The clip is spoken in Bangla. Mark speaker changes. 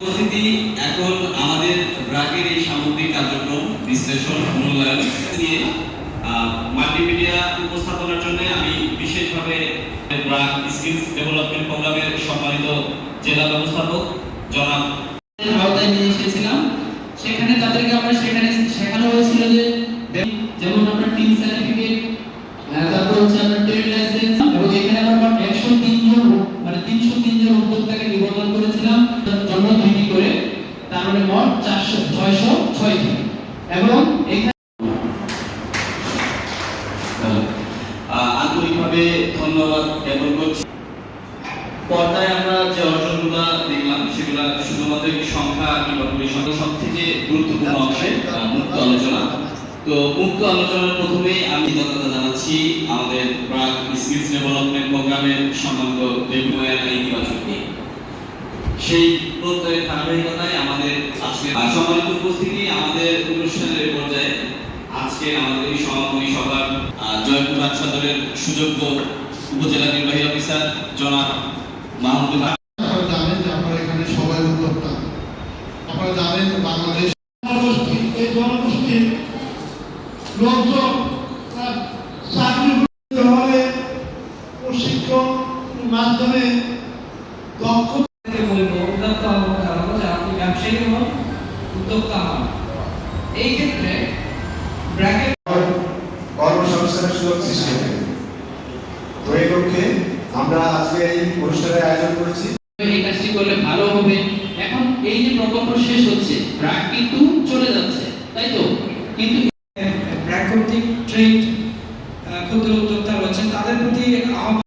Speaker 1: উপস্থিতি এখন আমাদের ব্র্যাকের এই সামগ্রিক কার্যক্রম বিশ্লেষণ মূল্যায়ন নিয়ে মাল্টিমিডিয়া উপস্থাপনার জন্য আমি বিশেষভাবে ব্র্যাক স্কিলস ডেভেলপমেন্ট প্রোগ্রামের সম্মানিত জেলা ব্যবস্থাপক জনাব
Speaker 2: আওতায় নিয়ে এসেছিলাম। সেখানে তাদেরকে আমরা শেখানো হয়েছিল যে যেমন আমরা টিম সার্টিফিকেট, তারপর হচ্ছে আমরা ট্রেড লাইসেন্স, এবং এখানে আমরা 103 জন মানে 303 জন উদ্যোক্তাকে নিবন্ধন করেছিলাম জন্য দুইটি করে, তার মানে মোট 606 জন। এবং এখানে
Speaker 1: আন্তরিকভাবে ধন্যবাদ জ্ঞাপন করছি। পর্দায় আমরা যে অর্জনগুলো দেখলাম সেগুলো শুধুমাত্র একটি সংখ্যা কিংবা পরিসংখ্যান, সব থেকে গুরুত্বপূর্ণ অংশে মুক্ত আলোচনা। তো মুক্ত আলোচনার প্রথমে আমি ধন্যবাদ জানাচ্ছি আমাদের ব্র্যাক স্কিলস ডেভেলপমেন্ট প্রোগ্রামের সম্মানিত ইতিবাচক নিয়ে সেই প্রত্যয়ের ধারাবাহিকতায় আমাদের আজকে সম্মানিত উপস্থিতি আমাদের অনুষ্ঠানের পর্যায়ে আজকে আমাদের এই সমাপনী সভার জয়পুর সদরের সুযোগ্য উপজেলা নির্বাহী অফিসার জনাব মাহমুদুল।
Speaker 3: আপনারা জানেন যে আমরা এখানে সবাই উদ্যোক্তা। আপনারা জানেন বাংলাদেশ
Speaker 4: এই জনগোষ্ঠীর লোকজন চাকরি হলে প্রশিক্ষণ মাধ্যমে দক্ষ
Speaker 2: উদ্যোক্তা হবো, আপনি ব্যবসায়ী হন, উদ্যোক্তা হন। এই ক্ষেত্রে ব্র্যাকেট
Speaker 5: কর্মসংস্থানের সুযোগ সৃষ্টি হবে। তো এই লক্ষ্যে আমরা আজকে এই অনুষ্ঠানের আয়োজন করেছি।
Speaker 2: এই কাজটি করলে ভালো হবে। এখন এই যে প্রকল্প শেষ হচ্ছে, ব্র্যাক কিন্তু চলে যাচ্ছে, তাই তো? কিন্তু